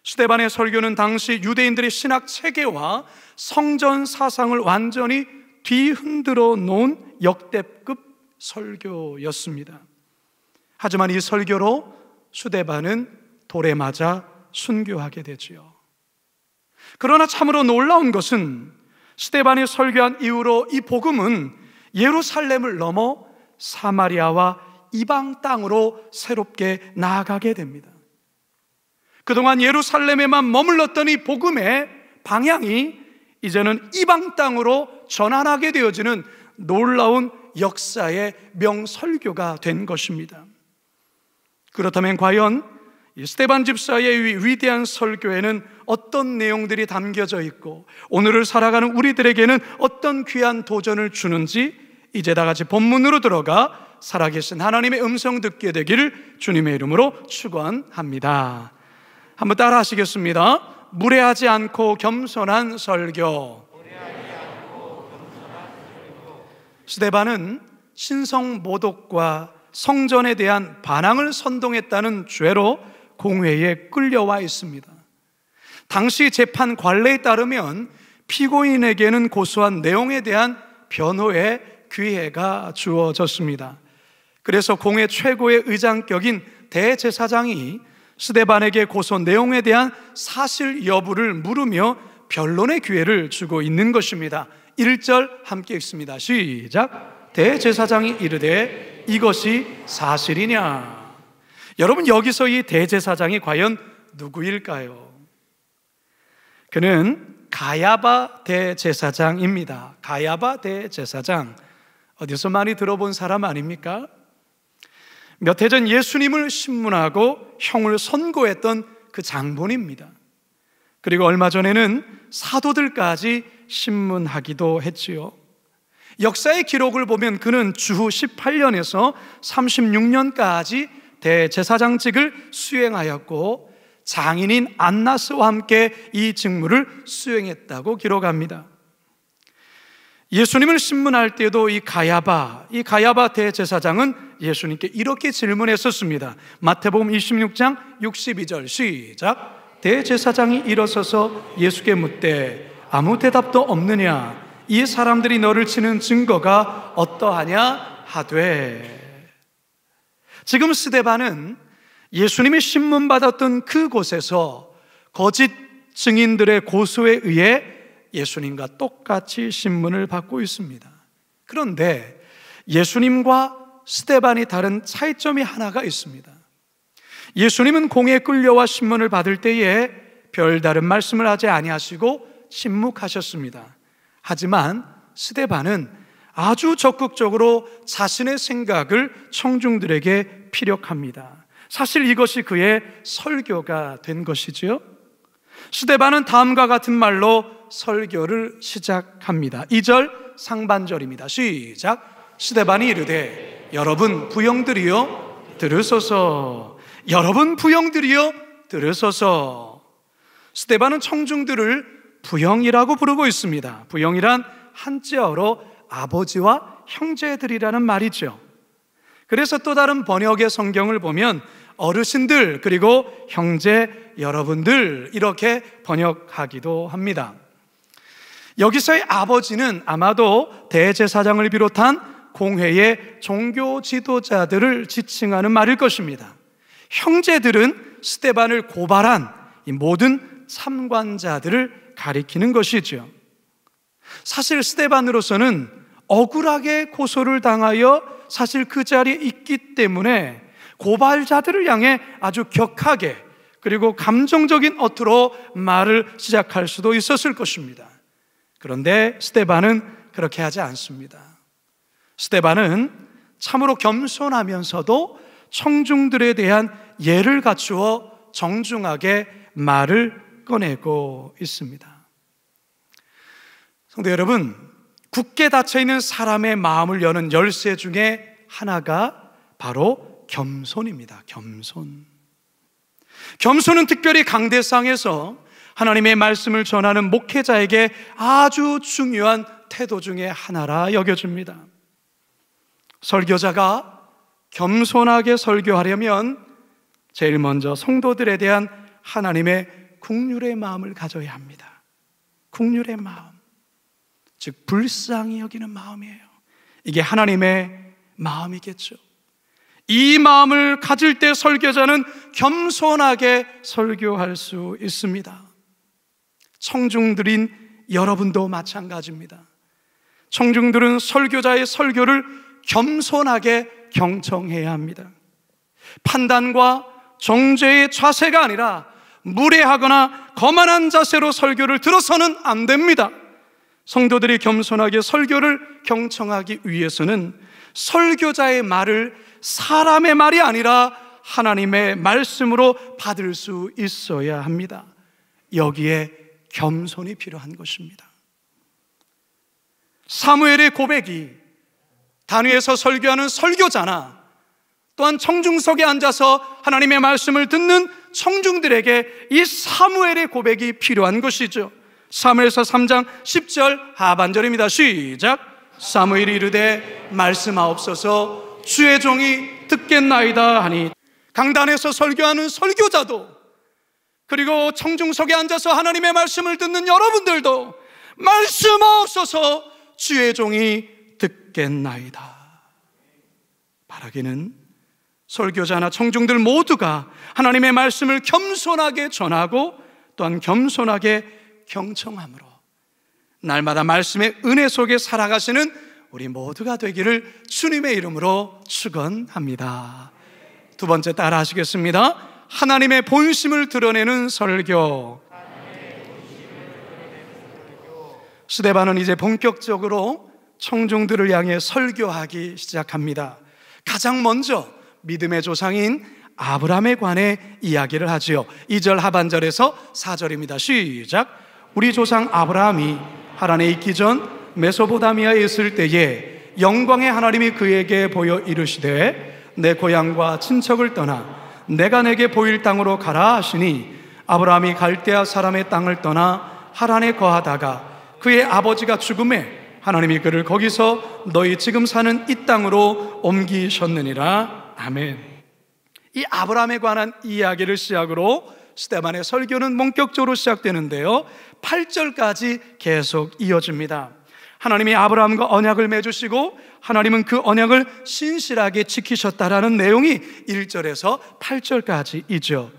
스데반의 설교는 당시 유대인들의 신학 체계와 성전 사상을 완전히 뒤흔들어 놓은 역대급 설교였습니다. 하지만 이 설교로 스데반은 돌에 맞아 순교하게 되지요. 그러나 참으로 놀라운 것은 스데반이 설교한 이후로 이 복음은 예루살렘을 넘어 사마리아와 이방 땅으로 새롭게 나아가게 됩니다. 그동안 예루살렘에만 머물렀던 이 복음의 방향이 이제는 이방 땅으로 전환하게 되어지는 놀라운 역사의 명설교가 된 것입니다. 그렇다면 과연 이 스데반 집사의 위대한 설교에는 어떤 내용들이 담겨져 있고 오늘을 살아가는 우리들에게는 어떤 귀한 도전을 주는지 이제 다 같이 본문으로 들어가 살아계신 하나님의 음성 듣게 되기를 주님의 이름으로 축원합니다. 한번 따라 하시겠습니다. 무례하지 않고 겸손한 설교. 스데반은 신성 모독과 성전에 대한 반항을 선동했다는 죄로 공회에 끌려와 있습니다. 당시 재판 관례에 따르면 피고인에게는 고소한 내용에 대한 변호의 기회가 주어졌습니다. 그래서 공회 최고의 의장격인 대제사장이 스데반에게 고소 내용에 대한 사실 여부를 물으며 변론의 기회를 주고 있는 것입니다. 1절 함께 읽습니다. 시작. 대제사장이 이르되 이것이 사실이냐? 여러분, 여기서 이 대제사장이 과연 누구일까요? 그는 가야바 대제사장입니다. 가야바 대제사장, 어디서 많이 들어본 사람 아닙니까? 몇 해 전 예수님을 신문하고 형을 선고했던 그 장본입니다. 그리고 얼마 전에는 사도들까지 신문하기도 했지요. 역사의 기록을 보면 그는 주후 18년에서 36년까지 대제사장직을 수행하였고 장인인 안나스와 함께 이 직무를 수행했다고 기록합니다. 예수님을 신문할 때도 이 가야바 대제사장은 예수님께 이렇게 질문했었습니다. 마태복음 26장 62절 시작. 대제사장이 일어서서 예수께 묻되 아무 대답도 없느냐? 이 사람들이 너를 치는 증거가 어떠하냐 하되. 지금 스데반은 예수님이 신문받았던 그곳에서 거짓 증인들의 고소에 의해 예수님과 똑같이 신문을 받고 있습니다. 그런데 예수님과 스데반이 다른 차이점이 하나가 있습니다. 예수님은 공에 끌려와 신문을 받을 때에 별다른 말씀을 하지 아니하시고 침묵하셨습니다. 하지만 스데반은 아주 적극적으로 자신의 생각을 청중들에게 피력합니다. 사실 이것이 그의 설교가 된 것이지요. 스데반은 다음과 같은 말로 설교를 시작합니다. 2절 상반절입니다. 시작. 스데반이 이르되 여러분 부형들이여 들으소서. 여러분 부형들이여 들으소서. 스데반은 청중들을 부형이라고 부르고 있습니다. 부형이란 한자어로 아버지와 형제들이라는 말이죠. 그래서 또 다른 번역의 성경을 보면 어르신들 그리고 형제 여러분들 이렇게 번역하기도 합니다. 여기서의 아버지는 아마도 대제사장을 비롯한 공회의 종교 지도자들을 지칭하는 말일 것입니다. 형제들은 스데반을 고발한 이 모든 참관자들을 가리키는 것이죠. 사실 스데반으로서는 억울하게 고소를 당하여 사실 그 자리에 있기 때문에 고발자들을 향해 아주 격하게 그리고 감정적인 어투로 말을 시작할 수도 있었을 것입니다. 그런데 스데반은 그렇게 하지 않습니다. 스데반은 참으로 겸손하면서도 청중들에 대한 예를 갖추어 정중하게 말을 꺼내고 있습니다. 성도 여러분, 굳게 닫혀있는 사람의 마음을 여는 열쇠 중에 하나가 바로 겸손입니다. 겸손은 특별히 강대상에서 하나님의 말씀을 전하는 목회자에게 아주 중요한 태도 중에 하나라 여겨집니다. 설교자가 겸손하게 설교하려면 제일 먼저 성도들에 대한 하나님의 긍휼의 마음을 가져야 합니다. 긍휼의 마음, 즉 불쌍히 여기는 마음이에요. 이게 하나님의 마음이겠죠. 이 마음을 가질 때 설교자는 겸손하게 설교할 수 있습니다. 청중들인 여러분도 마찬가지입니다. 청중들은 설교자의 설교를 겸손하게 경청해야 합니다. 판단과 정죄의 자세가 아니라 무례하거나 거만한 자세로 설교를 들어서는 안 됩니다. 성도들이 겸손하게 설교를 경청하기 위해서는 설교자의 말을 사람의 말이 아니라 하나님의 말씀으로 받을 수 있어야 합니다. 여기에 겸손이 필요한 것입니다. 사무엘의 고백이 단위에서 설교하는 설교자나 또한 청중석에 앉아서 하나님의 말씀을 듣는 청중들에게 이 사무엘의 고백이 필요한 것이죠. 사무엘서 3장 10절 하반절입니다. 시작. 사무엘이 이르되 말씀하옵소서 주의 종이 듣겠나이다 하니, 강단에서 설교하는 설교자도 그리고 청중석에 앉아서 하나님의 말씀을 듣는 여러분들도 말씀하옵소서 주의 종이 듣겠나이다. 바라기는 설교자나 청중들 모두가 하나님의 말씀을 겸손하게 전하고 또한 겸손하게 경청함으로 날마다 말씀의 은혜 속에 살아가시는 우리 모두가 되기를 주님의 이름으로 축원합니다. 두 번째 따라 하시겠습니다. 하나님의 본심을 드러내는 설교. 스데반은 이제 본격적으로 청중들을 향해 설교하기 시작합니다. 가장 먼저 믿음의 조상인 아브라함에 관해 이야기를 하지요. 2절 하반절에서 4절입니다. 시작. 우리 조상 아브라함이 하란에 있기 전 메소포타미아에 있을 때에 영광의 하나님이 그에게 보여 이르시되 내 고향과 친척을 떠나 내가 내게 보일 땅으로 가라 하시니, 아브라함이 갈대아 사람의 땅을 떠나 하란에 거하다가 그의 아버지가 죽음에 하나님이 그를 거기서 너희 지금 사는 이 땅으로 옮기셨느니라. 아멘. 이 아브라함에 관한 이야기를 시작으로 스데반의 설교는 본격적으로 시작되는데요, 8절까지 계속 이어집니다. 하나님이 아브라함과 언약을 맺으시고 하나님은 그 언약을 신실하게 지키셨다라는 내용이 1절에서 8절까지이죠.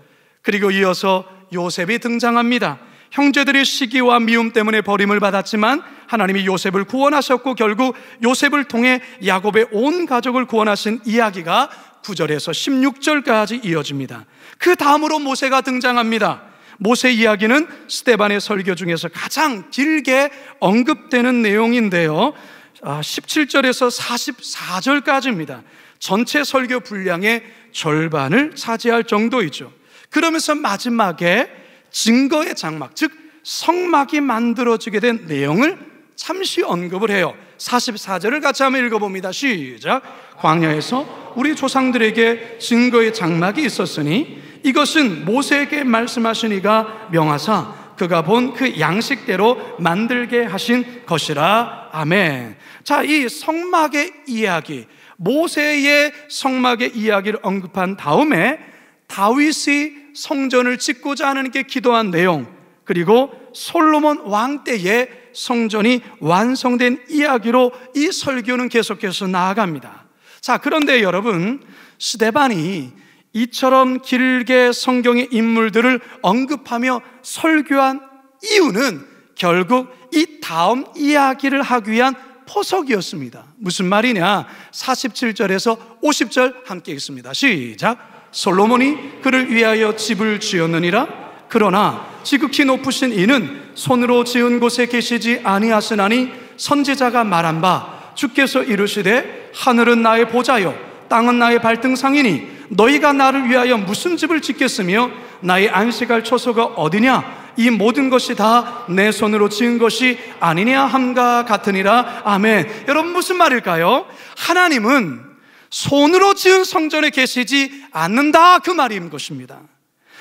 그리고 이어서 요셉이 등장합니다. 형제들의 시기와 미움 때문에 버림을 받았지만 하나님이 요셉을 구원하셨고 결국 요셉을 통해 야곱의 온 가족을 구원하신 이야기가 9절에서 16절까지 이어집니다. 그 다음으로 모세가 등장합니다. 모세 이야기는 스데반의 설교 중에서 가장 길게 언급되는 내용인데요, 17절에서 44절까지입니다. 전체 설교 분량의 절반을 차지할 정도이죠. 그러면서 마지막에 증거의 장막, 즉 성막이 만들어지게 된 내용을 잠시 언급을 해요. 44절을 같이 한번 읽어봅니다. 시작. 광야에서 우리 조상들에게 증거의 장막이 있었으니 이것은 모세에게 말씀하신 이가 명하사 그가 본 그 양식대로 만들게 하신 것이라. 아멘. 자, 이 성막의 이야기, 모세의 성막의 이야기를 언급한 다음에 다윗이 성전을 짓고자 하나님께 기도한 내용, 그리고 솔로몬 왕 때에 성전이 완성된 이야기로 이 설교는 계속해서 나아갑니다. 자, 그런데 여러분, 스데반이 이처럼 길게 성경의 인물들을 언급하며 설교한 이유는 결국 이 다음 이야기를 하기 위한 포석이었습니다. 무슨 말이냐? 47절에서 50절 함께 읽습니다. 시작. 솔로몬이 그를 위하여 집을 지었느니라. 그러나 지극히 높으신 이는 손으로 지은 곳에 계시지 아니하시나니 선지자가 말한 바 주께서 이르시되 하늘은 나의 보좌요 땅은 나의 발등상이니 너희가 나를 위하여 무슨 집을 짓겠으며 나의 안식할 처소가 어디냐? 이 모든 것이 다 내 손으로 지은 것이 아니냐 함과 같으니라. 아멘. 여러분, 무슨 말일까요? 하나님은 손으로 지은 성전에 계시지 않는다, 그 말인 것입니다.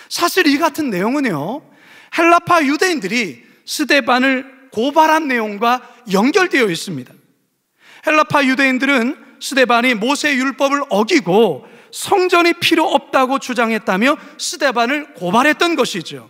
사실 이 같은 내용은요, 헬라파 유대인들이 스데반을 고발한 내용과 연결되어 있습니다. 헬라파 유대인들은 스데반이 모세 율법을 어기고 성전이 필요 없다고 주장했다며 스데반을 고발했던 것이죠.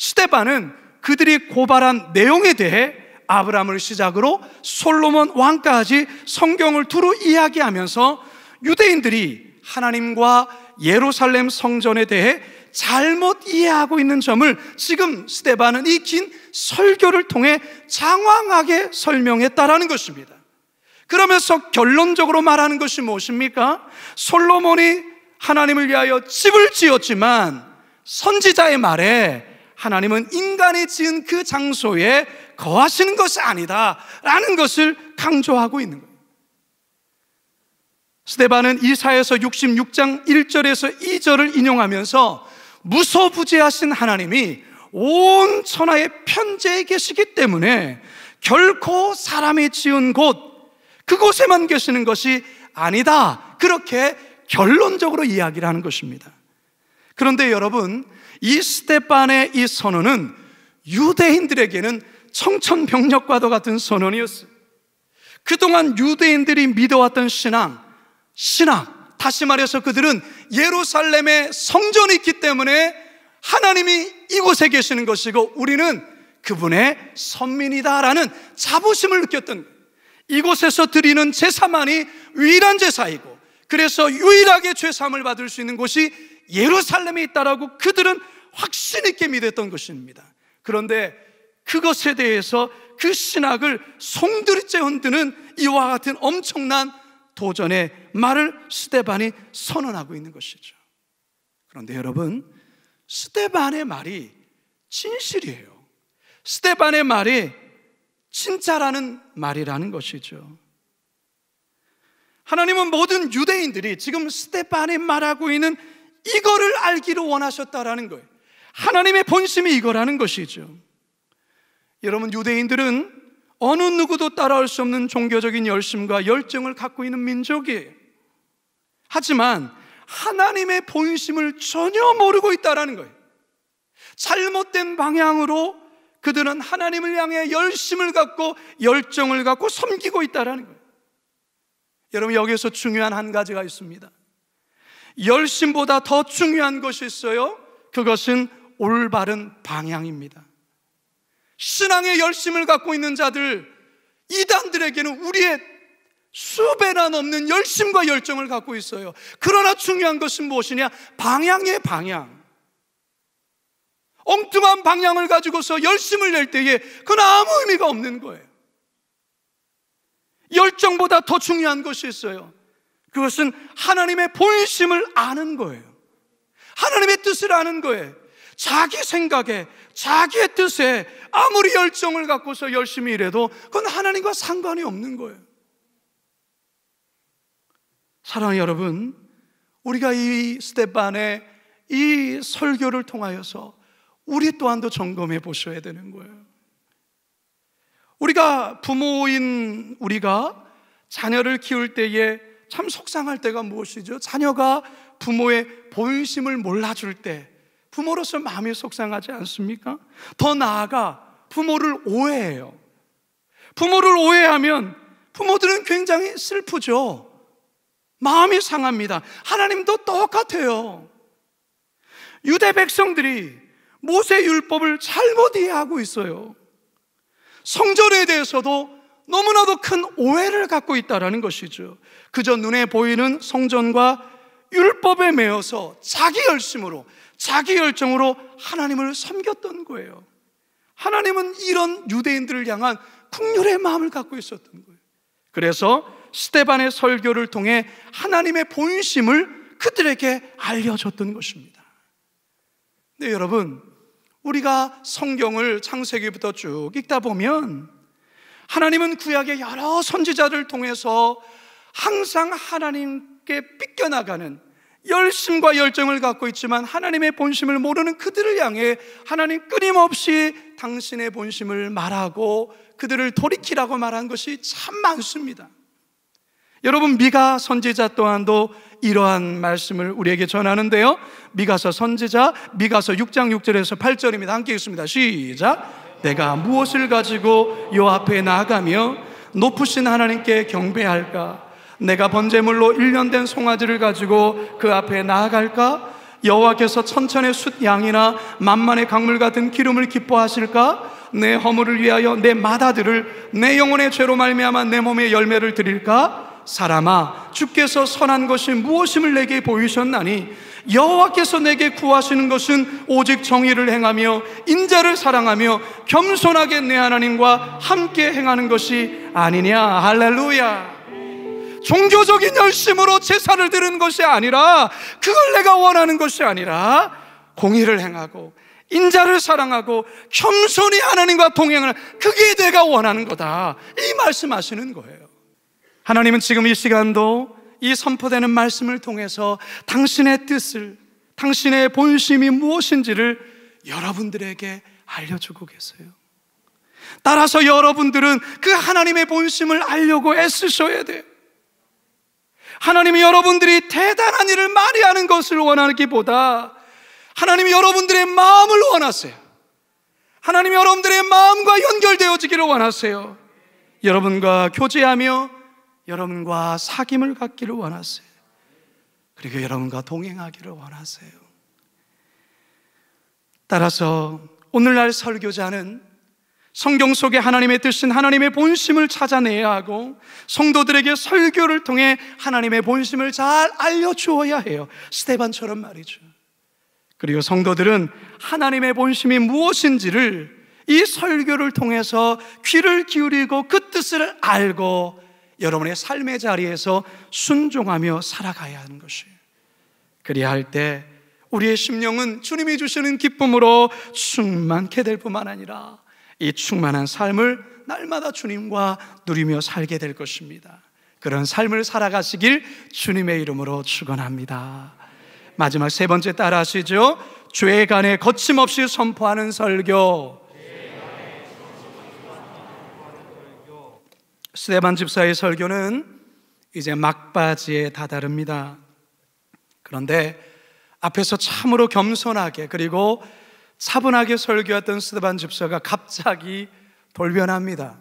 스데반은 그들이 고발한 내용에 대해 아브라함을 시작으로 솔로몬 왕까지 성경을 두루 이야기하면서 유대인들이 하나님과 예루살렘 성전에 대해 잘못 이해하고 있는 점을 지금 스데반은 이 긴 설교를 통해 장황하게 설명했다라는 것입니다. 그러면서 결론적으로 말하는 것이 무엇입니까? 솔로몬이 하나님을 위하여 집을 지었지만 선지자의 말에 하나님은 인간이 지은 그 장소에 거하시는 것이 아니다 라는 것을 강조하고 있는 거예요. 스데반은 이사야서 66장 1절에서 2절을 인용하면서 무소부재하신 하나님이 온 천하의 편재에 계시기 때문에 결코 사람이 지은 곳 그곳에만 계시는 것이 아니다, 그렇게 결론적으로 이야기를 하는 것입니다. 그런데 여러분, 이 스데반의 이 선언은 유대인들에게는 청천벽력과도 같은 선언이었어요. 그동안 유대인들이 믿어왔던 신앙, 다시 말해서 그들은 예루살렘에 성전이 있기 때문에 하나님이 이곳에 계시는 것이고 우리는 그분의 선민이다라는 자부심을 느꼈던 거예요. 이곳에서 드리는 제사만이 유일한 제사이고 그래서 유일하게 죄사함을 받을 수 있는 곳이 예루살렘에 있다라고 그들은 확신 있게 믿었던 것입니다. 그런데 그것에 대해서 그 신학을 송두리째 흔드는 이와 같은 엄청난 도전의 말을 스데반이 선언하고 있는 것이죠. 그런데 여러분, 스데반의 말이 진실이에요. 스데반의 말이 진짜라는 말이라는 것이죠. 하나님은 모든 유대인들이 지금 스데반이 말하고 있는 이거를 알기를 원하셨다라는 거예요. 하나님의 본심이 이거라는 것이죠. 여러분, 유대인들은 어느 누구도 따라올 수 없는 종교적인 열심과 열정을 갖고 있는 민족이에요. 하지만 하나님의 본심을 전혀 모르고 있다라는 거예요. 잘못된 방향으로 그들은 하나님을 향해 열심을 갖고 열정을 갖고 섬기고 있다라는 거예요. 여러분, 여기에서 중요한 한 가지가 있습니다. 열심보다 더 중요한 것이 있어요. 그것은 올바른 방향입니다. 신앙의 열심을 갖고 있는 자들, 이단들에게는 우리의 수배나 넘는 열심과 열정을 갖고 있어요. 그러나 중요한 것은 무엇이냐? 방향의 방향. 엉뚱한 방향을 가지고서 열심을 낼 때에 그건 아무 의미가 없는 거예요. 열정보다 더 중요한 것이 있어요. 그것은 하나님의 본심을 아는 거예요. 하나님의 뜻을 아는 거예요. 자기 생각에, 자기의 뜻에 아무리 열정을 갖고서 열심히 일해도 그건 하나님과 상관이 없는 거예요. 사랑하는 여러분, 우리가 이 스데반의 이 설교를 통하여서 우리 또한도 점검해 보셔야 되는 거예요. 우리가 부모인 우리가 자녀를 키울 때에 참 속상할 때가 무엇이죠? 자녀가 부모의 본심을 몰라줄 때 부모로서 마음이 속상하지 않습니까? 더 나아가 부모를 오해해요. 부모를 오해하면 부모들은 굉장히 슬프죠. 마음이 상합니다. 하나님도 똑같아요. 유대 백성들이 모세 율법을 잘못 이해하고 있어요. 성전에 대해서도 너무나도 큰 오해를 갖고 있다는 것이죠. 그저 눈에 보이는 성전과 율법에 매여서 자기 열심으로, 자기 열정으로 하나님을 섬겼던 거예요. 하나님은 이런 유대인들을 향한 긍휼의 마음을 갖고 있었던 거예요. 그래서 스데반의 설교를 통해 하나님의 본심을 그들에게 알려줬던 것입니다. 네, 여러분, 우리가 성경을 창세기부터 쭉 읽다 보면 하나님은 구약의 여러 선지자를 통해서 항상 하나님께 삐껴나가는 열심과 열정을 갖고 있지만 하나님의 본심을 모르는 그들을 향해 하나님 끊임없이 당신의 본심을 말하고 그들을 돌이키라고 말한 것이 참 많습니다. 여러분, 미가 선지자 또한도 이러한 말씀을 우리에게 전하는데요, 미가서 선지자 미가서 6장 6절에서 8절입니다. 함께 읽습니다. 시작. 내가 무엇을 가지고 요 앞에 나아가며 높으신 하나님께 경배할까? 내가 번제물로 1년 된 송아지를 가지고 그 앞에 나아갈까? 여호와께서 천천의 숫 양이나 만만의 강물 같은 기름을 기뻐하실까? 내 허물을 위하여 내 맏아들을 내 영혼의 죄로 말미암아 내 몸에 열매를 드릴까? 사람아, 주께서 선한 것이 무엇임을 내게 보이셨나니 여호와께서 내게 구하시는 것은 오직 정의를 행하며 인자를 사랑하며 겸손하게 내 하나님과 함께 행하는 것이 아니냐. 할렐루야. 종교적인 열심으로 제사를 드리는 것이 아니라, 그걸 내가 원하는 것이 아니라 공의를 행하고 인자를 사랑하고 겸손히 하나님과 동행을, 그게 내가 원하는 거다, 이 말씀하시는 거예요. 하나님은 지금 이 시간도 이 선포되는 말씀을 통해서 당신의 뜻을, 당신의 본심이 무엇인지를 여러분들에게 알려주고 계세요. 따라서 여러분들은 그 하나님의 본심을 알려고 애쓰셔야 돼요. 하나님이 여러분들이 대단한 일을 많이 하는 것을 원하기보다 하나님이 여러분들의 마음을 원하세요. 하나님이 여러분들의 마음과 연결되어지기를 원하세요. 여러분과 교제하며 여러분과 사귐을 갖기를 원하세요. 그리고 여러분과 동행하기를 원하세요. 따라서 오늘날 설교자는 성경 속에 하나님의 뜻인 하나님의 본심을 찾아내야 하고, 성도들에게 설교를 통해 하나님의 본심을 잘 알려주어야 해요. 스데반처럼 말이죠. 그리고 성도들은 하나님의 본심이 무엇인지를 이 설교를 통해서 귀를 기울이고 그 뜻을 알고 여러분의 삶의 자리에서 순종하며 살아가야 하는 것이에요. 그래야 할 때 우리의 심령은 주님이 주시는 기쁨으로 충만케 될 뿐만 아니라 이 충만한 삶을 날마다 주님과 누리며 살게 될 것입니다. 그런 삶을 살아가시길 주님의 이름으로 축원합니다. 마지막 세 번째 따라 하시죠. 죄에 관해 거침없이 선포하는 설교. 스데반 집사의 설교는 이제 막바지에 다다릅니다. 그런데 앞에서 참으로 겸손하게 그리고 차분하게 설교했던 스데반 집사가 갑자기 돌변합니다.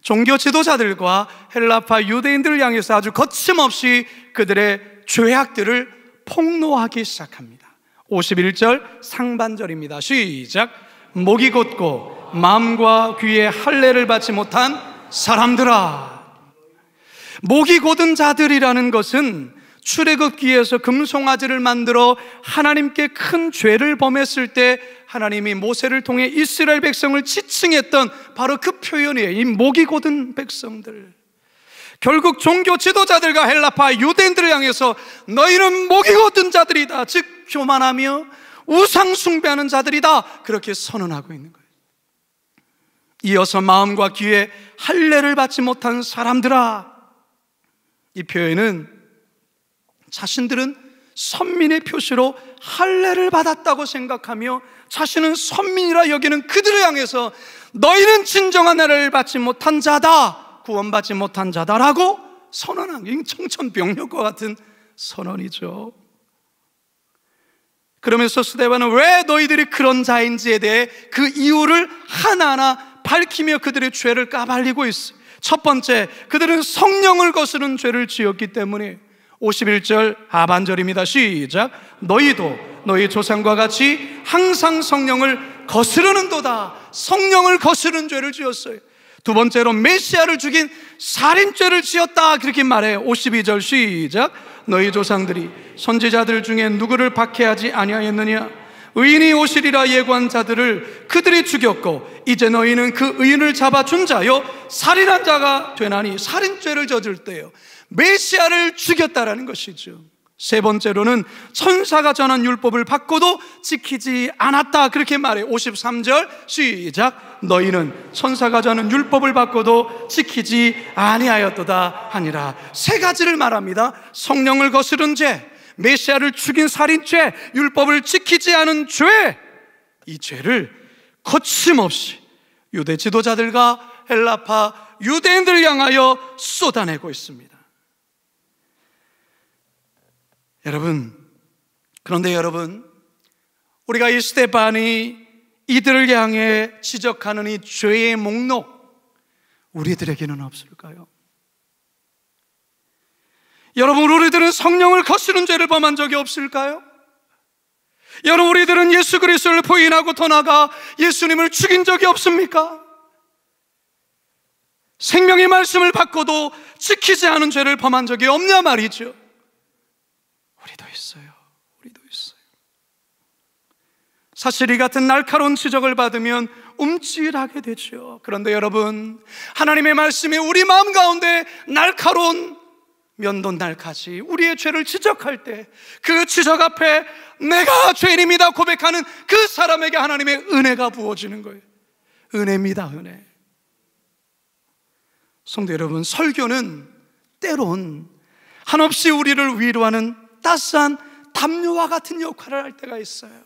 종교 지도자들과 헬라파 유대인들을 향해서 아주 거침없이 그들의 죄악들을 폭로하기 시작합니다. 51절 상반절입니다. 시작. 목이 곧고 마음과 귀에 할례를 받지 못한 사람들아. 목이 곧은 자들이라는 것은 출애굽기에서 금송아지를 만들어 하나님께 큰 죄를 범했을 때 하나님이 모세를 통해 이스라엘 백성을 지칭했던 바로 그 표현이에요. 이 목이 곧은 백성들. 결국 종교 지도자들과 헬라파 유대인들을 향해서 너희는 목이 곧은 자들이다, 즉 교만하며 우상 숭배하는 자들이다, 그렇게 선언하고 있는 거예요. 이어서 마음과 귀에 할례를 받지 못한 사람들아. 이 표현은 자신들은 선민의 표시로 할례를 받았다고 생각하며 자신은 선민이라 여기는 그들을 향해서 너희는 진정한 할례를 받지 못한 자다, 구원받지 못한 자다라고 선언한, 청천벽력과 같은 선언이죠. 그러면서 스데반은 왜 너희들이 그런 자인지에 대해 그 이유를 하나하나 밝히며 그들의 죄를 까발리고 있어요. 첫 번째, 그들은 성령을 거스른 죄를 지었기 때문에 51절 하반절입니다. 시작. 너희도 너희 조상과 같이 항상 성령을 거스르는도다. 성령을 거스른 죄를 지었어요. 두 번째로 메시아를 죽인 살인죄를 지었다, 그렇게 말해요. 52절 시작. 너희 조상들이 선지자들 중에 누구를 박해하지 아니하였느냐? 의인이 오시리라 예고한 자들을 그들이 죽였고 이제 너희는 그 의인을 잡아준 자요 살인한 자가 되나니. 살인죄를 저질 때요 메시아를 죽였다라는 것이죠. 세 번째로는 천사가 전한 율법을 받고도 지키지 않았다, 그렇게 말해요. 53절 시작. 너희는 천사가 전한 율법을 받고도 지키지 아니하였도다 하니라. 세 가지를 말합니다. 성령을 거스른 죄, 메시아를 죽인 살인죄, 율법을 지키지 않은 죄. 이 죄를 거침없이 유대 지도자들과 헬라파 유대인들을 향하여 쏟아내고 있습니다. 그런데 여러분, 우리가 이 스데반이 이들을 향해 지적하는 이 죄의 목록, 우리들에게는 없을까요? 여러분, 우리들은 성령을 거스른 죄를 범한 적이 없을까요? 여러분, 우리들은 예수 그리스도를 부인하고 더 나아가 예수님을 죽인 적이 없습니까? 생명의 말씀을 받고도 지키지 않은 죄를 범한 적이 없냐 말이죠. 우리도 있어요. 우리도 있어요. 사실 이 같은 날카로운 지적을 받으면 움찔하게 되죠. 그런데 여러분, 하나님의 말씀이 우리 마음 가운데 날카로운 면도날까지 우리의 죄를 지적할 때 그 지적 앞에 내가 죄인입니다 고백하는 그 사람에게 하나님의 은혜가 부어지는 거예요. 은혜입니다, 은혜. 성도 여러분, 설교는 때론 한없이 우리를 위로하는 따스한 담요와 같은 역할을 할 때가 있어요.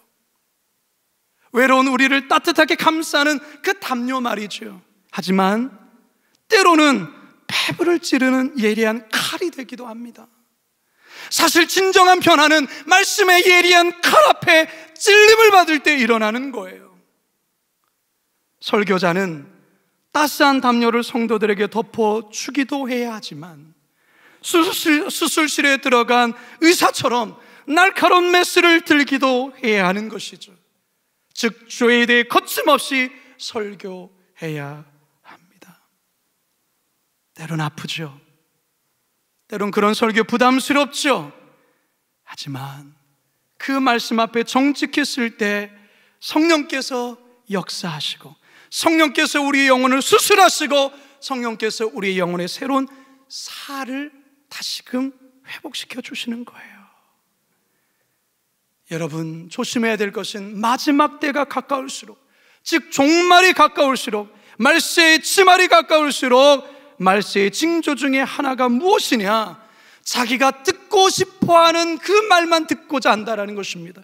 외로운 우리를 따뜻하게 감싸는 그 담요 말이죠. 하지만 때로는 폐부를 찌르는 예리한 칼이 되기도 합니다. 사실 진정한 변화는 말씀의 예리한 칼 앞에 찔림을 받을 때 일어나는 거예요. 설교자는 따스한 담요를 성도들에게 덮어주기도 해야 하지만 수술실에 들어간 의사처럼 날카로운 메스를 들기도 해야 하는 것이죠. 즉 죄에 대해 거침없이 설교해야 합니다. 때론 아프죠. 때론 그런 설교 부담스럽죠. 하지만 그 말씀 앞에 정직히 쓸 때 성령께서 역사하시고 성령께서 우리의 영혼을 수술하시고 성령께서 우리의 영혼의 새로운 살을 다시금 회복시켜 주시는 거예요. 여러분, 조심해야 될 것은 마지막 때가 가까울수록, 즉 종말이 가까울수록, 말세의 치말이 가까울수록 말세의 징조 중에 하나가 무엇이냐? 자기가 듣고 싶어하는 그 말만 듣고자 한다라는 것입니다.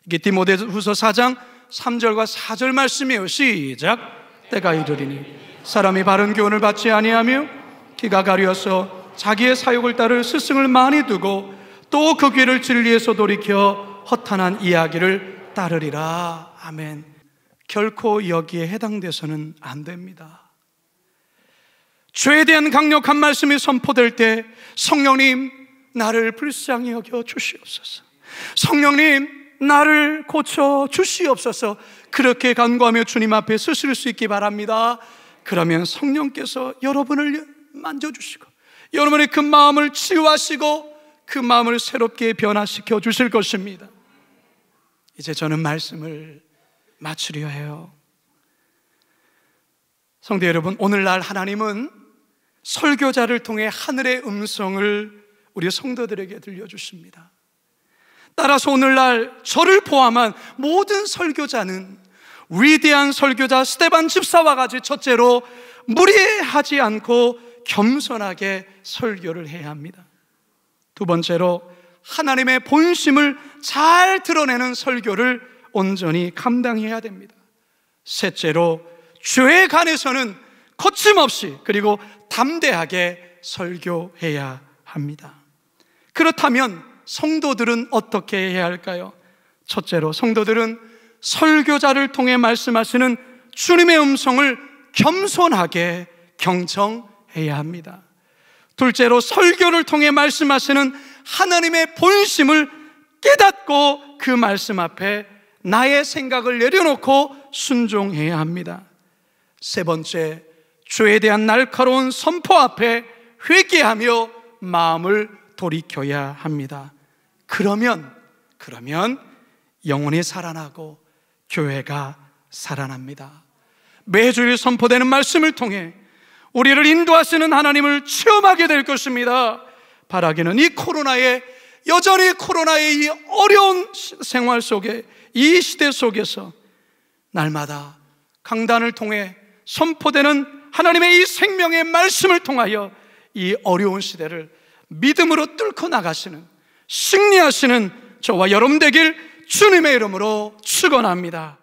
이게 디모데후서 4장 3절과 4절 말씀이에요. 시작. 때가 이르리니 사람이 바른 교훈을 받지 아니하며 귀가 가려서 자기의 사욕을 따를 스승을 많이 두고 또 그 귀를 진리에서 돌이켜 허탄한 이야기를 따르리라. 아멘. 결코 여기에 해당돼서는 안 됩니다. 죄에 대한 강력한 말씀이 선포될 때 성령님 나를 불쌍히 여겨 주시옵소서, 성령님 나를 고쳐 주시옵소서, 그렇게 간구하며 주님 앞에 서실 수 있기 바랍니다. 그러면 성령께서 여러분을 만져주시고 여러분의 그 마음을 치유하시고 그 마음을 새롭게 변화시켜 주실 것입니다. 이제 저는 말씀을 마치려 해요. 성도 여러분, 오늘날 하나님은 설교자를 통해 하늘의 음성을 우리 성도들에게 들려주십니다. 따라서 오늘날 저를 포함한 모든 설교자는 위대한 설교자 스데반 집사와 같이 첫째로 무리하지 않고 겸손하게 설교를 해야 합니다. 두 번째로 하나님의 본심을 잘 드러내는 설교를 온전히 감당해야 됩니다. 셋째로 죄에 관해서는 거침없이 그리고 담대하게 설교해야 합니다. 그렇다면 성도들은 어떻게 해야 할까요? 첫째로 성도들은 설교자를 통해 말씀하시는 주님의 음성을 겸손하게 경청해야 합니다. 둘째로 설교를 통해 말씀하시는 하나님의 본심을 깨닫고 그 말씀 앞에 나의 생각을 내려놓고 순종해야 합니다. 세 번째, 죄에 대한 날카로운 선포 앞에 회개하며 마음을 돌이켜야 합니다. 그러면 영혼이 살아나고 교회가 살아납니다. 매주일 선포되는 말씀을 통해 우리를 인도하시는 하나님을 체험하게 될 것입니다. 바라기는 여전히 코로나의 이 어려운 생활 속에, 이 시대 속에서 날마다 강단을 통해 선포되는 하나님의 이 생명의 말씀을 통하여 이 어려운 시대를 믿음으로 뚫고 나가시는, 승리하시는 저와 여러분 되길 주님의 이름으로 축원합니다.